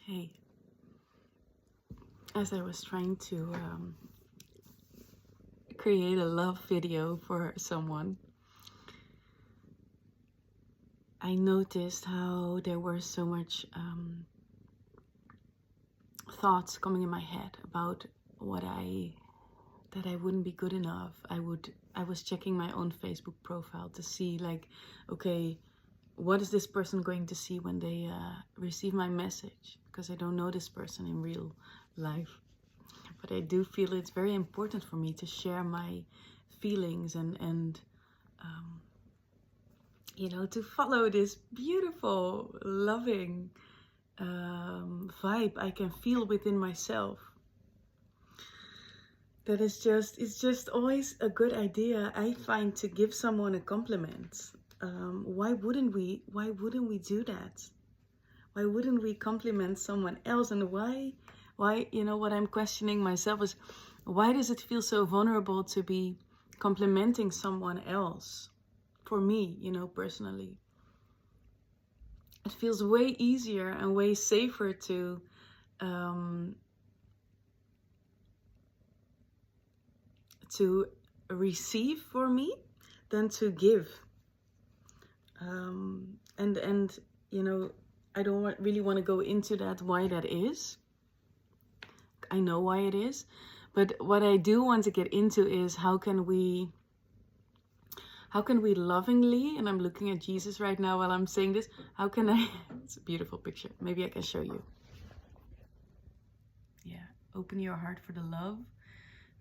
Hey, as I was trying to create a love video for someone, I noticed how there were so much thoughts coming in my head about that I wouldn't be good enough. I was checking my own Facebook profile to see, like, okay, what is this person going to see when they receive my message? Because I don't know this person in real life. But I do feel it's very important for me to share my feelings and to follow this beautiful, loving vibe I can feel within myself. That is it's just always a good idea, I find, to give someone a compliment. Why wouldn't we do that? Why wouldn't we compliment someone else? And why, what I'm questioning myself is, why does it feel so vulnerable to be complimenting someone else? For me, personally, it feels way easier and way safer to receive for me than to give. And I don't really want to go into that, why that is. I know why it is, but what I do want to get into is how can we lovingly, and I'm looking at Jesus right now while I'm saying this, how can I, it's a beautiful picture, maybe I can show you. Yeah, open your heart for the love.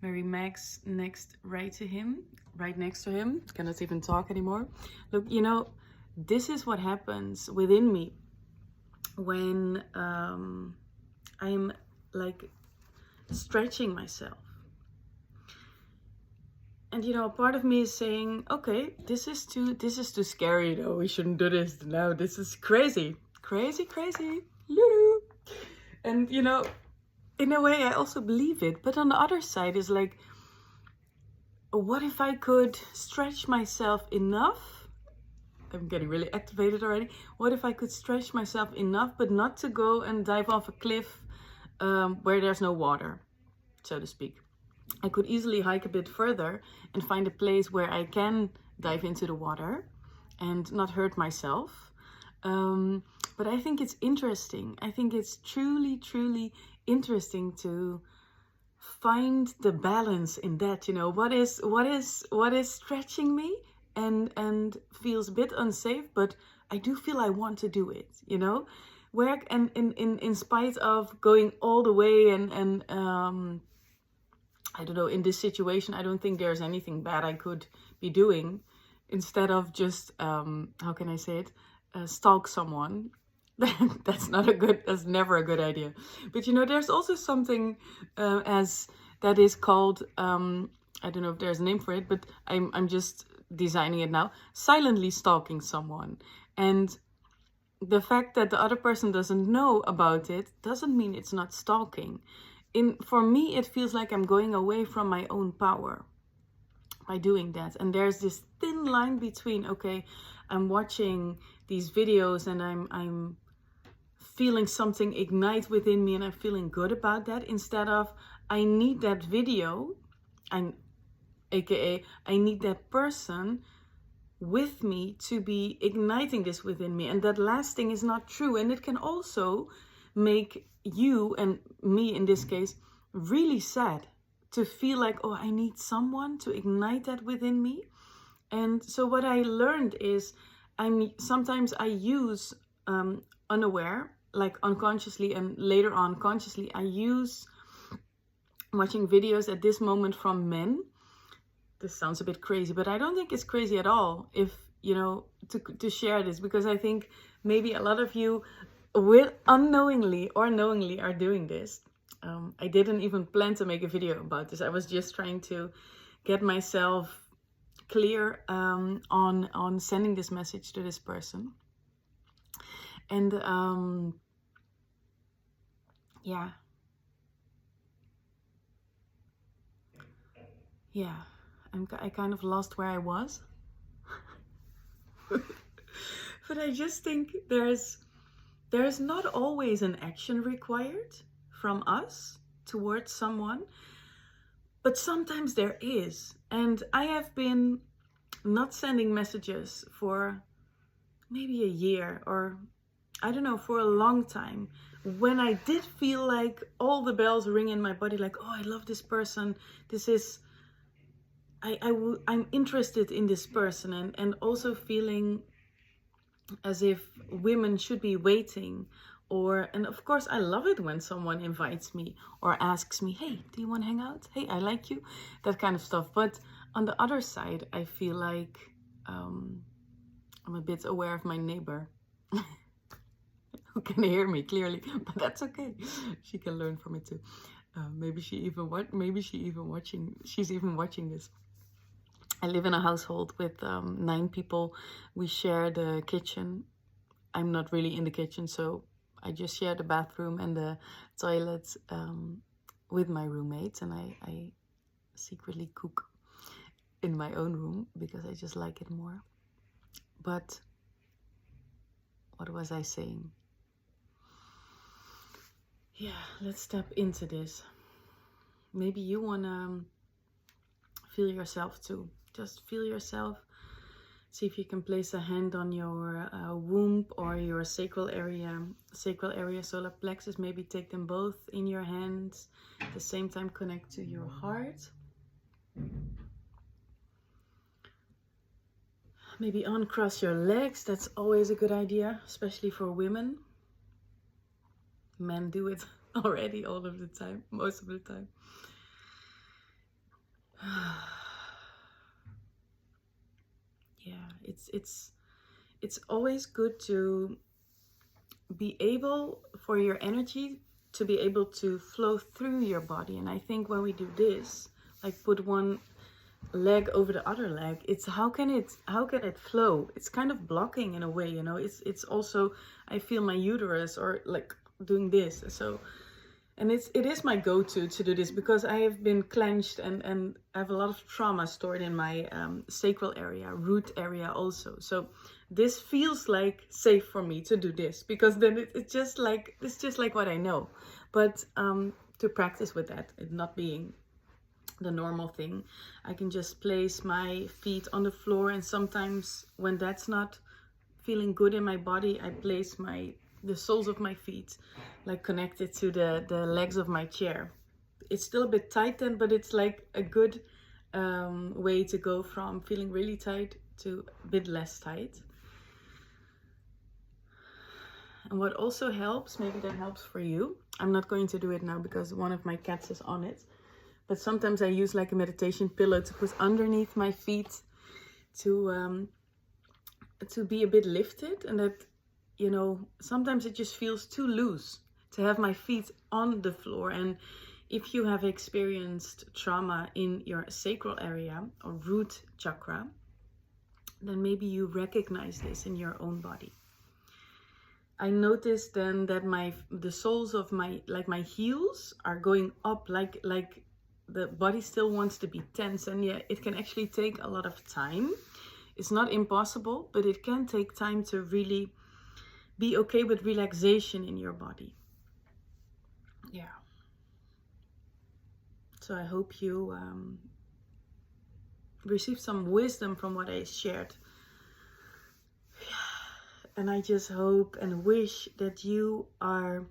Mary Max right next to him, cannot even talk anymore. Look, this is what happens within me when I'm like stretching myself. And a part of me is saying, okay, this is too scary, we shouldn't do this now, this is crazy. And in a way I also believe it, but on the other side is like, what if I could stretch myself enough? I'm getting really activated already. What if I could stretch myself enough, but not to go and dive off a cliff where there's no water, so to speak. I could easily hike a bit further and find a place where I can dive into the water and not hurt myself. But I think it's interesting. I think it's truly, truly interesting to find the balance in that. What is stretching me and feels a bit unsafe, but I do feel I want to do it. Where and in spite of going all the way and I don't know, in this situation, I don't think there's anything bad I could be doing. Instead of just, how can I say it, stalk someone. That's never a good idea. But there's also something that is called, I don't know if there's a name for it, but I'm just designing it now, silently stalking someone. And the fact that the other person doesn't know about it doesn't mean it's not stalking. For me, it feels like I'm going away from my own power by doing that. And there's this thin line between, okay, I'm watching these videos and I'm feeling something ignite within me and I'm feeling good about that, instead of I need that video, and aka I need that person with me to be igniting this within me. And that last thing is not true, and it can also make you and me in this case really sad to feel like, oh, I need someone to ignite that within me. And so what I learned is sometimes I use unaware, like unconsciously, and later on consciously, I use watching videos at this moment from men. This sounds a bit crazy, but I don't think it's crazy at all if to share this, because I think maybe a lot of you will unknowingly or knowingly are doing this. I didn't even plan to make a video about this. I was just trying to get myself clear on sending this message to this person. And yeah, I kind of lost where I was. But I just think there's there's not always an action required from us towards someone, but sometimes there is. And I have been not sending messages for maybe a year, or I don't know, for a long time, when I did feel like all the bells ring in my body, like, oh, I love this person, this is, I'm interested in this person, and also feeling as if women should be waiting. And of course I love it when someone invites me or asks me, hey, do you want to hang out? Hey, I like you, that kind of stuff. But on the other side, I feel like I'm a bit aware of my neighbor who can hear me clearly, but that's okay. She can learn from it too. She's even watching this. I live in a household with 9 people. We share the kitchen. I'm not really in the kitchen, so I just share the bathroom and the toilet with my roommates, and I secretly cook in my own room because I just like it more. But what was I saying? Yeah, let's step into this. Maybe you wanna feel yourself too. Just feel yourself. See if you can place a hand on your womb or your sacral area, solar plexus. Maybe take them both in your hands. At the same time, connect to your heart. Maybe uncross your legs. That's always a good idea, especially for women. Men do it already all of the time, most of the time. Yeah, it's always good to be able for your energy to be able to flow through your body. And I think when we do this, like put one leg over the other leg, it's how can it flow? It's kind of blocking in a way, you know. It's also, I feel my uterus, or like doing this. So, and it is my go-to to do this because I have been clenched and I have a lot of trauma stored in my sacral area, root area also. So this feels like safe for me to do this because then it's just like what I know. But to practice with that, it not being the normal thing, I can just place my feet on the floor, and sometimes when that's not feeling good in my body, I place the soles of my feet like connected to the legs of my chair. It's still a bit tight then, but it's like a good way to go from feeling really tight to a bit less tight. And what also helps, maybe that helps for you, I'm not going to do it now because one of my cats is on it, but sometimes I use like a meditation pillow to put underneath my feet to be a bit lifted, and that, you know, sometimes it just feels too loose to have my feet on the floor. And if you have experienced trauma in your sacral area or root chakra, then maybe you recognize this in your own body. I noticed then that the soles of my heels are going up, like the body still wants to be tense. And yeah, it can actually take a lot of time. It's not impossible, but it can take time to really be okay with relaxation in your body. Yeah. So I hope you receive some wisdom from what I shared. And I just hope and wish that you are,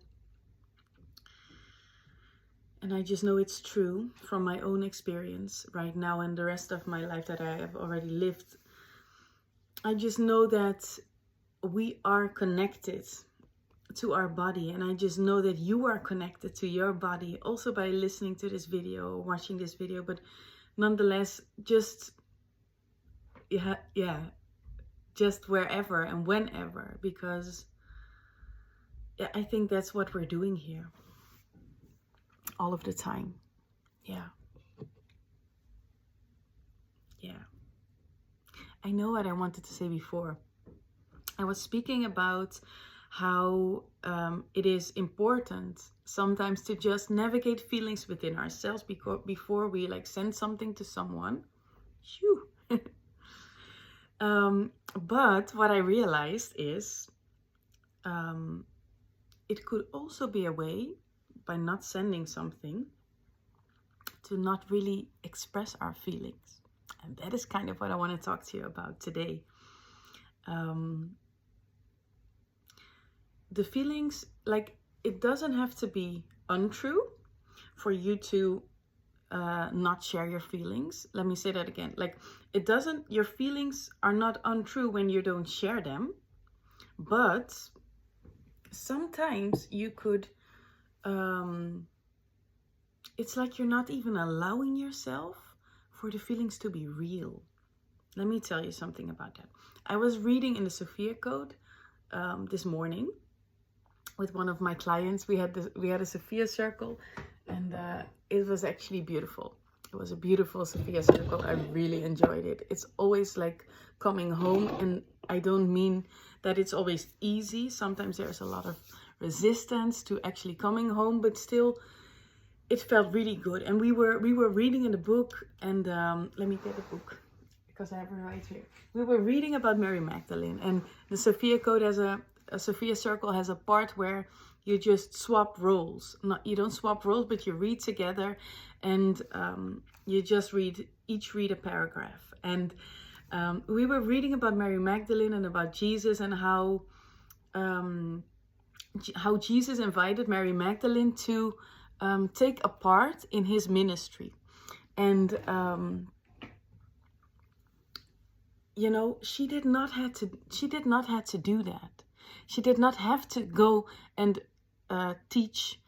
and I just know it's true from my own experience right now and the rest of my life that I have already lived. I just know that we are connected to our body, and I just know that you are connected to your body also by listening to this video or watching this video. But nonetheless, just just wherever and whenever, because yeah, I think that's what we're doing here all of the time. Yeah. I know what I wanted to say before. I was speaking about how it is important sometimes to just navigate feelings within ourselves before we like send something to someone. Phew. But what I realized is it could also be a way, by not sending something, to not really express our feelings. And that is kind of what I want to talk to you about today. The feelings, like, it doesn't have to be untrue for you to not share your feelings. Let me say that again. Like, it doesn't, your feelings are not untrue when you don't share them, but sometimes you could, it's like you're not even allowing yourself for the feelings to be real. Let me tell you something about that. I was reading in the Sophia Code this morning with one of my clients. We had a Sophia circle, and it was actually beautiful. It was a beautiful Sophia circle. I really enjoyed it. It's always like coming home, and I don't mean that it's always easy. Sometimes there's a lot of resistance to actually coming home, but still it felt really good. And we were reading in the book, and let me get the book because I have it right here. We were reading about Mary Magdalene, and the Sophia Code has a Sophia Circle has a part where you just swap roles. You don't swap roles, but you read together, and you just read a paragraph. And we were reading about Mary Magdalene and about Jesus, and how Jesus invited Mary Magdalene to take a part in his ministry. And you know, she did not have to do that. She did not have to go and teach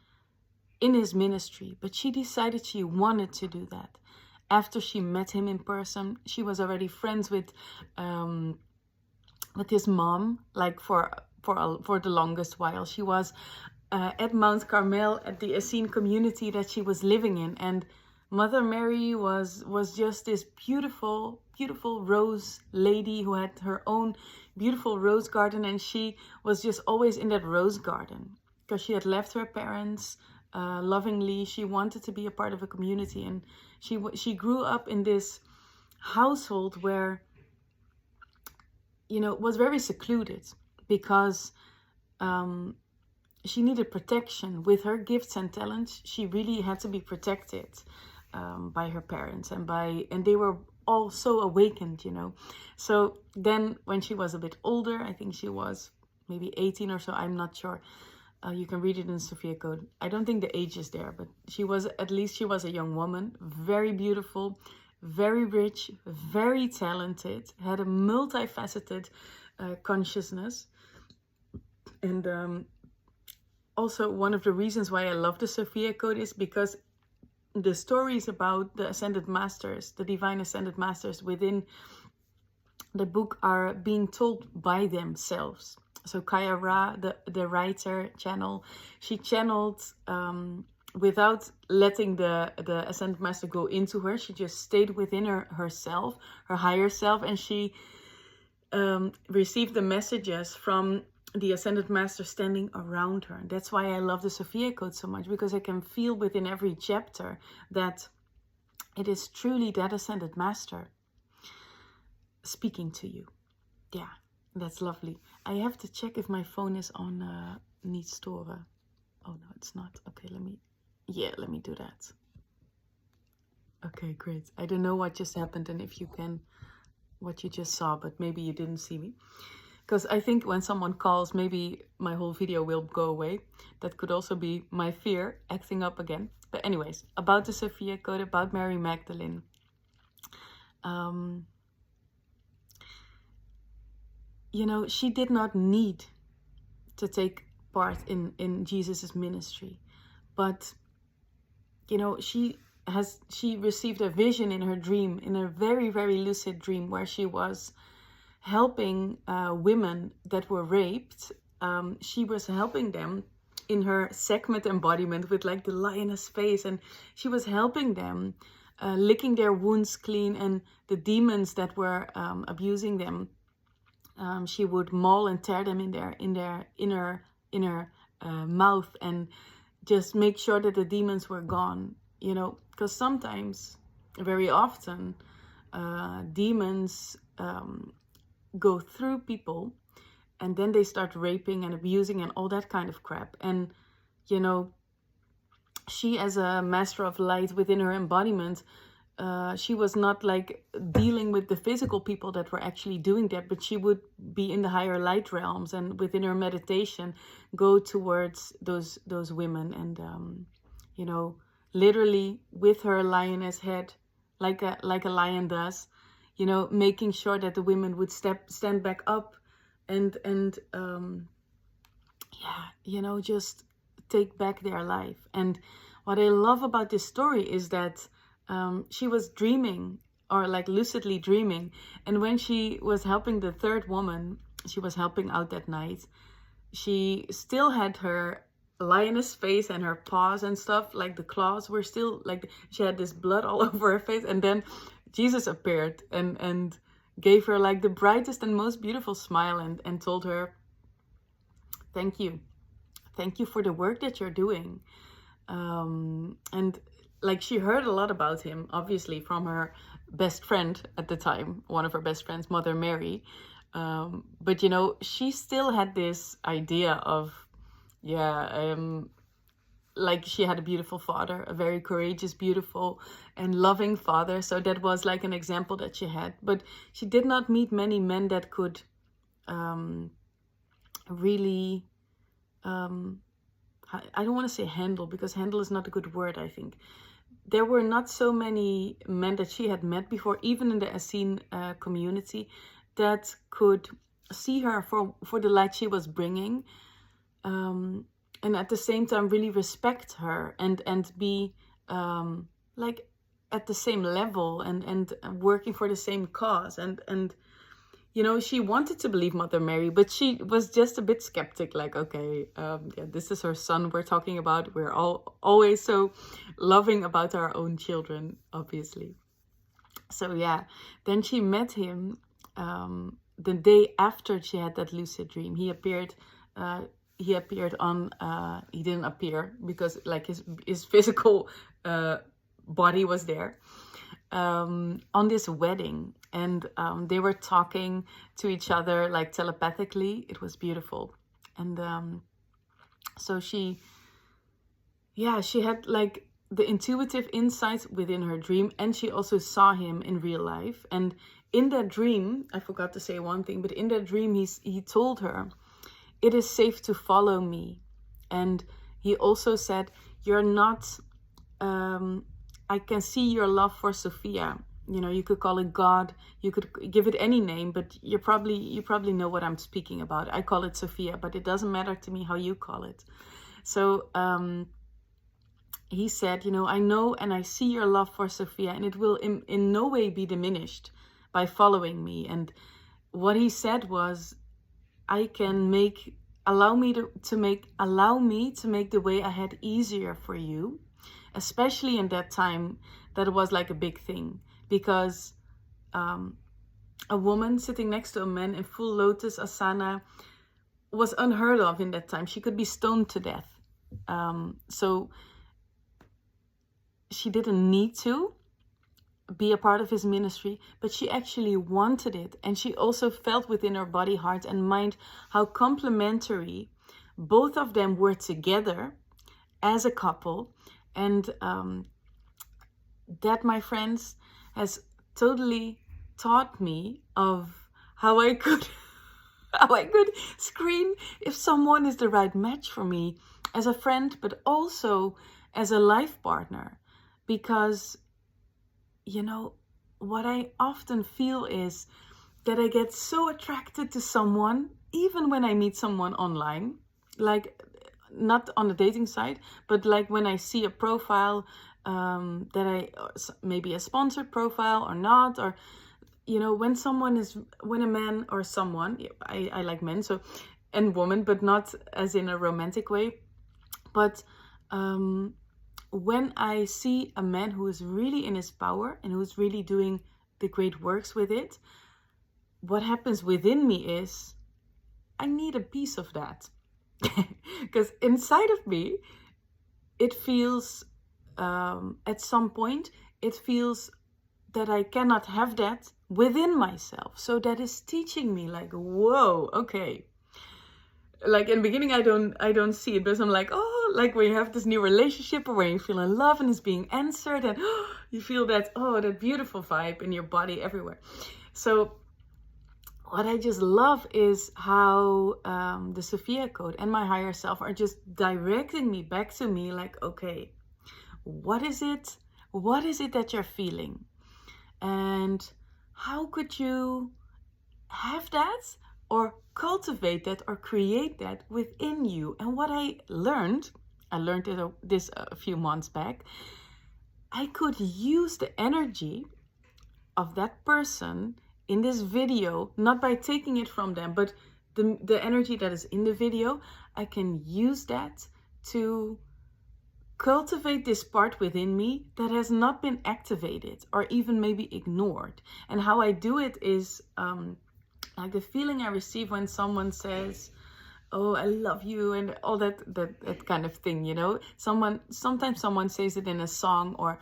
in his ministry, but she decided she wanted to do that. After she met him in person, she was already friends with his mom, like for the longest while. She was at Mount Carmel, at the Essene community that she was living in, and Mother Mary was just this beautiful rose lady who had her own beautiful rose garden, and she was just always in that rose garden because she had left her parents lovingly. She wanted to be a part of a community, and she grew up in this household where, you know, was very secluded because she needed protection. With her gifts and talents, she really had to be protected by her parents, and they were all so awakened, you know. So then when she was a bit older, I think she was maybe 18 or so, I'm not sure. You can read it in Sophia Code. I don't think the age is there, but she was a young woman, very beautiful, very rich, very talented, had a multifaceted consciousness. And also one of the reasons why I love the Sophia Code is because the stories about the Ascended Masters, the Divine Ascended Masters within the book, are being told by themselves. So Kaya Ra, the writer, she channeled without letting the Ascended Master go into her. She just stayed within herself, her higher self, and she received the messages from the Ascended Master standing around her. And that's why I love the Sophia Code so much, because I can feel within every chapter that it is truly that Ascended Master speaking to you. Yeah, that's lovely. I have to check if my phone is on niet storen. Oh no, it's not. Okay, let me do that. Okay, great. I don't know what just happened and if you can, what you just saw, but maybe you didn't see me. Because I think when someone calls, maybe my whole video will go away. That could also be my fear acting up again. But anyways, about the Sophia Code, about Mary Magdalene. You know, she did not need to take part in Jesus's ministry. But, you know, she received a vision in her dream, in a very, very lucid dream, where she was helping women that were raped. She was helping them in her Sekhmet embodiment with like the lioness face, and she was helping them licking their wounds clean, and the demons that were abusing them, she would maul and tear them in their inner mouth, and just make sure that the demons were gone. You know, because sometimes, very often, demons go through people and then they start raping and abusing and all that kind of crap. And, you know, she, as a master of light within her embodiment, she was not like dealing with the physical people that were actually doing that, but she would be in the higher light realms, and within her meditation go towards those women, and you know, literally with her lioness head, like a lion does, you know, making sure that the women would stand back up and yeah, you know, just take back their life. And what I love about this story is that she was dreaming, or like lucidly dreaming, and when she was helping the third woman she was helping out that night, she still had her lioness face and her paws and stuff, like the claws were still like, she had this blood all over her face, and then Jesus appeared and gave her like the brightest and most beautiful smile, and told her, thank you for the work that you're doing. And like, she heard a lot about him, obviously, from her best friend at the time, one of her best friends, Mother Mary. But, you know, she still had this idea of, like, she had a beautiful father, a very courageous, beautiful, and loving father. So that was like an example that she had. But she did not meet many men that could really... I don't want to say handle, because handle is not a good word, I think. There were not so many men that she had met before, even in the Essene community, that could see her for the light she was bringing, and at the same time really respect her and be like at the same level and working for the same cause. And you know, she wanted to believe Mother Mary, but she was just a bit skeptic, like, okay, yeah, this is her son we're talking about. We're always so loving about our own children, obviously. So yeah, then she met him the day after she had that lucid dream. He appeared on, he didn't appear because like his physical body was there. On this wedding, and they were talking to each other like telepathically. It was beautiful. And so she had like the intuitive insights within her dream, and she also saw him in real life. And in that dream, I forgot to say one thing, but in that dream he told her, it is safe to follow me. And he also said, you're not I can see your love for Sophia. You know, you could call it God, you could give it any name, but you probably know what I'm speaking about. I call it Sophia, but it doesn't matter to me how you call it. So he said, you know, I know and I see your love for Sophia, and it will in no way be diminished by following me. And what he said was, allow me to make the way ahead easier for you. Especially in that time, that was like a big thing, because a woman sitting next to a man in full lotus asana was unheard of in that time. She could be stoned to death. So she didn't need to be a part of his ministry, but she actually wanted it. And she also felt within her body, heart, and mind how complementary both of them were together as a couple. And that, my friends, has totally taught me of how I could screen if someone is the right match for me as a friend, but also as a life partner. Because, you know, what I often feel is that I get so attracted to someone, even when I meet someone online, like not on the dating site, but like when I see a profile that maybe a sponsored profile or not, or, you know, when a man or someone, I like men, so, and women, but not as in a romantic way. But when I see a man who is really in his power and who's really doing the great works with it, what happens within me is, I need a piece of that. Because inside of me, it feels, at some point, it feels that I cannot have that within myself. So that is teaching me like, whoa, okay, like in the beginning I don't see it, but I'm like, oh, like when you have this new relationship or when you feel in love and it's being answered, and you feel that, oh, that beautiful vibe in your body everywhere. So what I just love is how the Sophia Code and my higher self are just directing me back to me, like, okay, what is it that you're feeling, and how could you have that or cultivate that or create that within you? And what I learned this a few months back, I could use the energy of that person in this video, not by taking it from them, but the energy that is in the video, I can use that to cultivate this part within me that has not been activated or even maybe ignored. And how I do it is like the feeling I receive when someone says, oh, I love you, and all that kind of thing, you know. Sometimes someone says it in a song or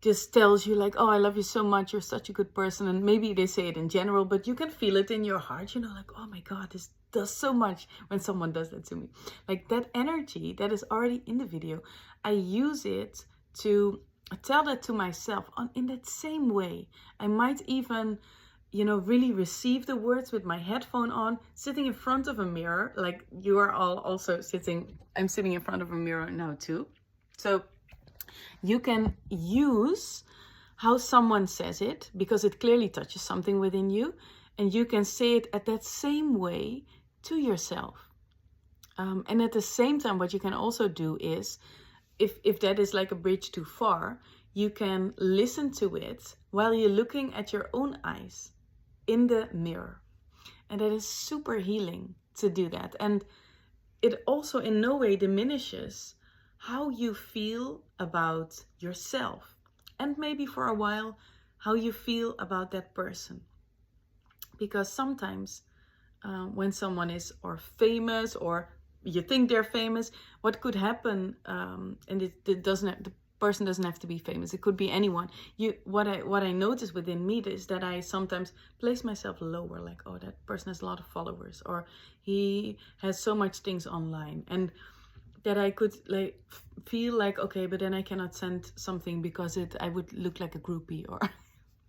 just tells you like, oh, I love you so much, you're such a good person. And maybe they say it in general, but you can feel it in your heart, you know, like, oh my God, this does so much when someone does that to me. Like that energy that is already in the video, I use it to tell that to myself in that same way. I might even, you know, really receive the words with my headphone on, sitting in front of a mirror, like you are all also sitting. I'm sitting in front of a mirror now too. So you can use how someone says it because it clearly touches something within you, and you can say it at that same way to yourself. And at the same time, what you can also do is, if that is like a bridge too far, you can listen to it while you're looking at your own eyes in the mirror. And that is super healing to do that. And it also in no way diminishes how you feel about yourself, and maybe for a while how you feel about that person. Because sometimes when someone is or famous, or you think they're famous, what could happen, and it doesn't, the person doesn't have to be famous, it could be anyone. What I notice within me is that I sometimes place myself lower, like, oh, that person has a lot of followers, or he has so much things online, and that I could like feel like, okay, but then I cannot send something because I would look like a groupie, or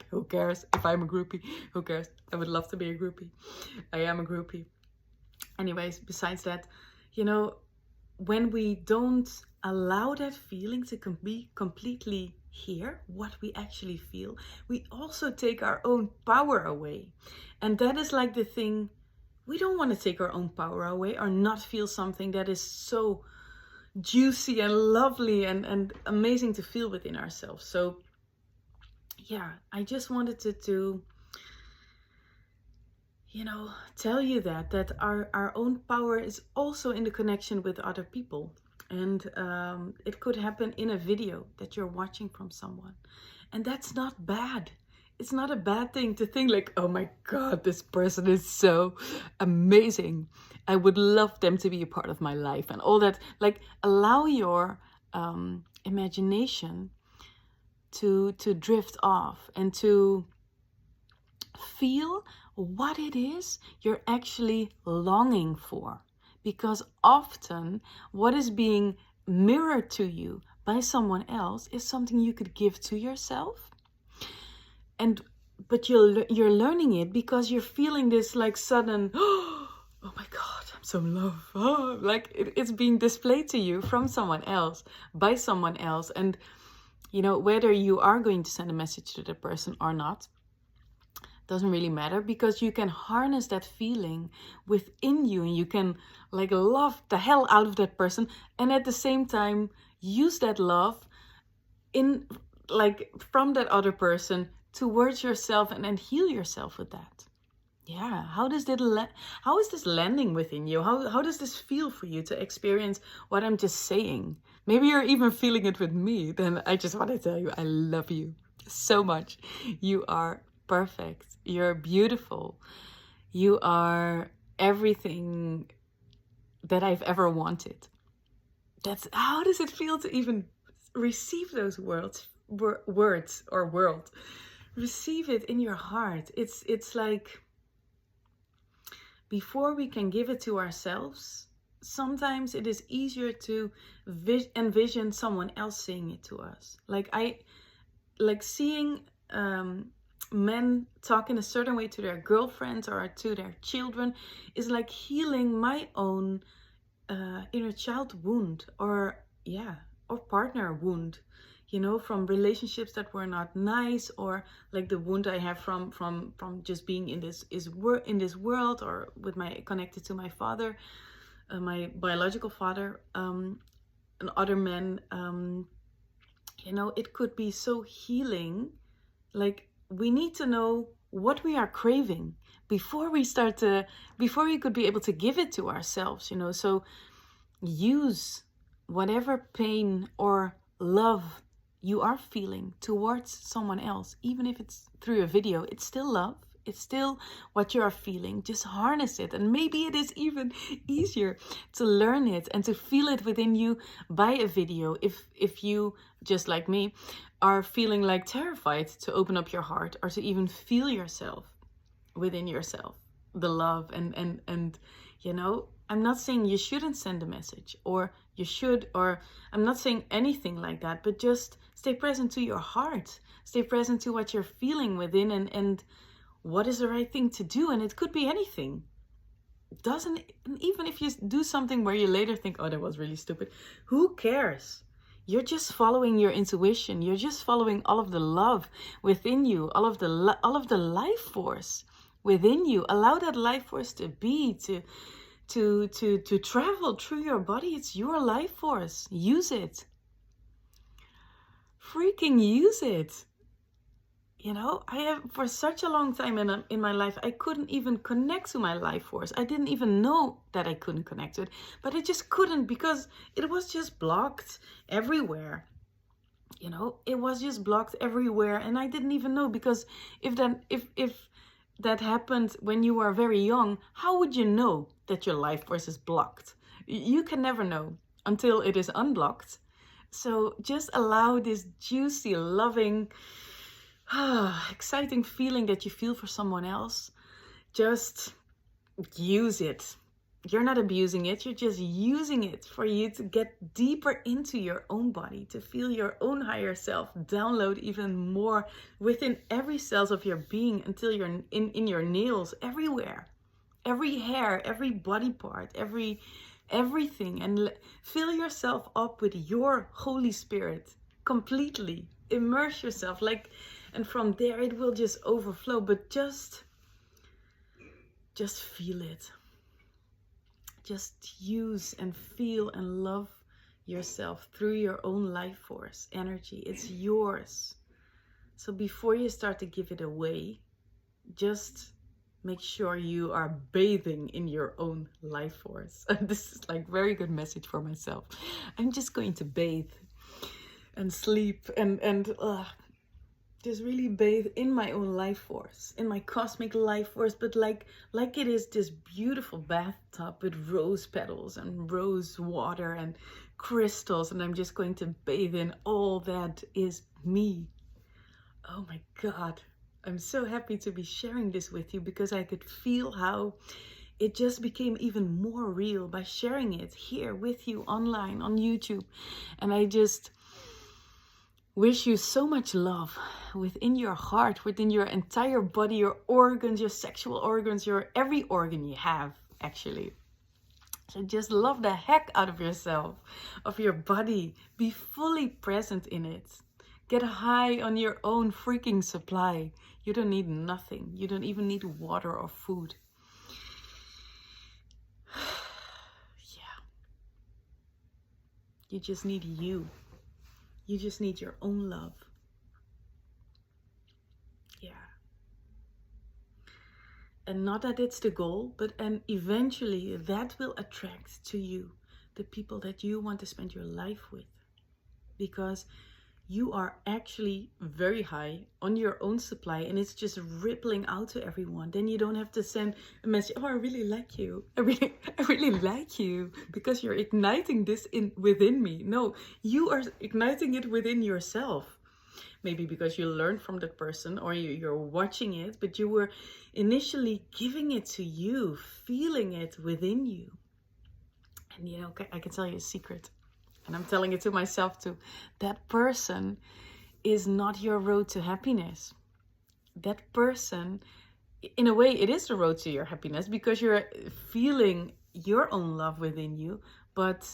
who cares if I'm a groupie? Who cares? I would love to be a groupie. I am a groupie. Anyways, besides that, you know, when we don't allow that feeling to be completely here, what we actually feel, we also take our own power away. And that is like the thing, we don't want to take our own power away or not feel something that is so juicy and lovely and amazing to feel within ourselves. So yeah, I just wanted to you know, tell you that our own power is also in the connection with other people. And it could happen in a video that you're watching from someone, and that's not bad. It's not a bad thing to think like, oh my God, this person is so amazing, I would love them to be a part of my life, and all that. Like, allow your imagination to drift off and to feel what it is you're actually longing for. Because often what is being mirrored to you by someone else is something you could give to yourself. But you're learning it because you're feeling this like sudden, oh my God, I'm so in love. Oh, like it's being displayed to you from someone else, by someone else. And you know, whether you are going to send a message to the person or not, doesn't really matter, because you can harness that feeling within you, and you can like love the hell out of that person, and at the same time use that love in like from that other person towards yourself, and heal yourself with that. Yeah, how is this landing within you? How does this feel for you to experience what I'm just saying? Maybe you're even feeling it with me. Then I just want to tell you, I love you so much. You are perfect. You're beautiful. You are everything that I've ever wanted. How does it feel to even receive those words or world? Receive it in your heart. It's like, before we can give it to ourselves, sometimes it is easier to envision someone else saying it to us. Like seeing men talk in a certain way to their girlfriends or to their children is like healing my own inner child wound, or partner wound, from relationships that were not nice, or like the wound I have from just being in this world, or with connected to my father, my biological father, and other men. It could be so healing. Like, we need to know what we are craving before we could be able to give it to ourselves, so use whatever pain or love you are feeling towards someone else. Even if it's through a video, it's still love. It's still what you are feeling. Just harness it. And maybe it is even easier to learn it and to feel it within you by a video. If you, just like me, are feeling like terrified to open up your heart, or to even feel yourself within yourself, the love and I'm not saying you shouldn't send a message, or you should, or I'm not saying anything like that, but just stay present to your heart. Stay present to what you're feeling within, and what is the right thing to do. And it could be anything. Even if you do something where you later think, oh, that was really stupid, who cares? You're just following your intuition. You're just following all of the love within you, all of the life force within you. Allow that life force to be, to travel through your body. It's your life force. Use it. Freaking use it. I have, for such a long time in my life, I couldn't even connect to my life force. I didn't even know that I couldn't connect to it, but I just couldn't, because it was just blocked everywhere. It was just blocked everywhere, and I didn't even know, because if that happened when you were very young, how would you know that your life force is blocked? You can never know until it is unblocked. So just allow this juicy, loving, exciting feeling that you feel for someone else. Just use it. You're not abusing it. You're just using it for you to get deeper into your own body, to feel your own higher self download even more within every cells of your being, until you're in your nails, everywhere, every hair, every body part, everything, and fill yourself up with your Holy Spirit completely. Immerse yourself, and from there it will just overflow. But just feel it. Just use and feel and love yourself through your own life force energy. It's yours. So before you start to give it away, just make sure you are bathing in your own life force. And this is very good message for myself. I'm just going to bathe and sleep and just really bathe in my own life force, in my cosmic life force, but like it is this beautiful bathtub with rose petals and rose water and crystals, and I'm just going to bathe in all that is me. Oh my God, I'm so happy to be sharing this with you, because I could feel how it just became even more real by sharing it here with you online on YouTube. And I just wish you so much love within your heart, within your entire body, your organs, your sexual organs, your every organ you have, actually. So just love the heck out of yourself, of your body. Be fully present in it. Get high on your own freaking supply. You don't need nothing. You don't even need water or food. Yeah. You just need you. You just need your own love. Yeah. And not that it's the goal, but eventually that will attract to you the people that you want to spend your life with. Because you are actually very high on your own supply, and it's just rippling out to everyone. Then you don't have to send a message, oh, I really like you. I really like you, because you're igniting this within me. No, you are igniting it within yourself. Maybe because you learned from that person, or you're watching it, but you were initially giving it to you, feeling it within you. And you know, I can tell you a secret, and I'm telling it to myself too. That person is not your road to happiness. That person, in a way, it is the road to your happiness, because you're feeling your own love within you. But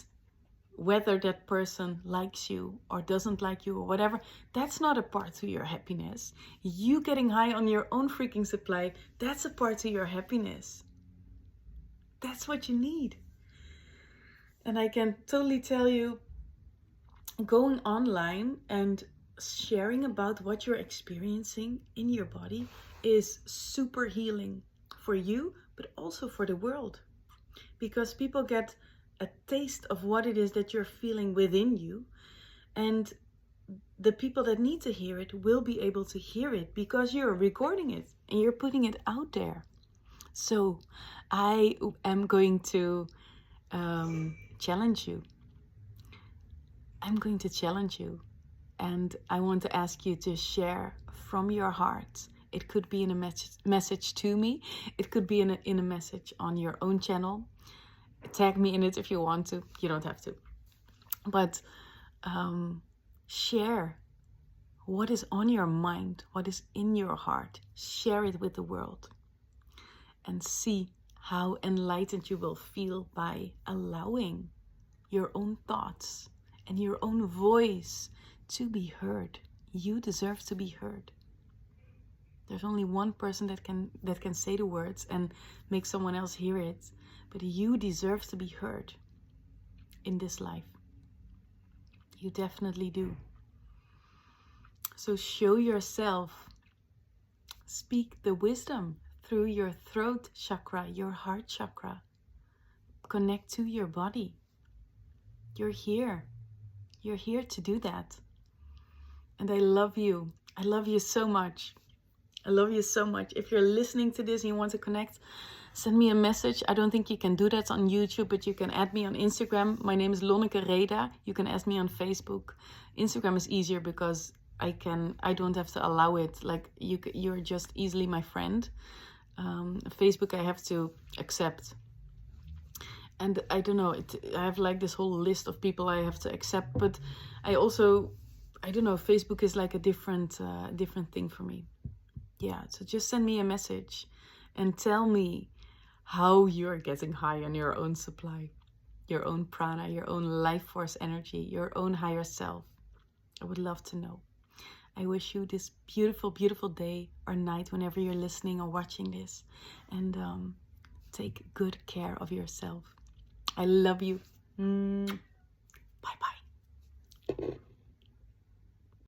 whether that person likes you or doesn't like you or whatever, that's not a part to your happiness. You getting high on your own freaking supply, that's a part to your happiness. That's what you need. And I can totally tell you, going online and sharing about what you're experiencing in your body is super healing for you, but also for the world. Because people get a taste of what it is that you're feeling within you. And the people that need to hear it will be able to hear it, because you're recording it and you're putting it out there. So I am going to challenge you. I'm going to challenge you. And I want to ask you to share from your heart. It could be in a message to me. It could be in a message on your own channel. Tag me in it if you want to. You don't have to. But share what is on your mind, what is in your heart. Share it with the world. And see how enlightened you will feel by allowing your own thoughts and your own voice to be heard. You deserve to be heard. There's only one person that can say the words and make someone else hear it. But you deserve to be heard in this life. You definitely do. So show yourself. Speak the wisdom through your throat chakra, your heart chakra. Connect to your body. You're here. You're here to do that. And I love you. I love you so much. I love you so much. If you're listening to this and you want to connect, send me a message. I don't think you can do that on YouTube, but you can add me on Instagram. My name is Lonneke Reda. You can add me on Facebook. Instagram is easier because I don't have to allow it. Like you're just easily my friend. Facebook I have to accept. And I don't know, I have like this whole list of people I have to accept, but I don't know, Facebook is like a different thing for me. Yeah, so just send me a message and tell me how you're getting high on your own supply, your own prana, your own life force energy, your own higher self. I would love to know. I wish you this beautiful, beautiful day or night whenever you're listening or watching this. And take good care of yourself. I love you. Bye-bye.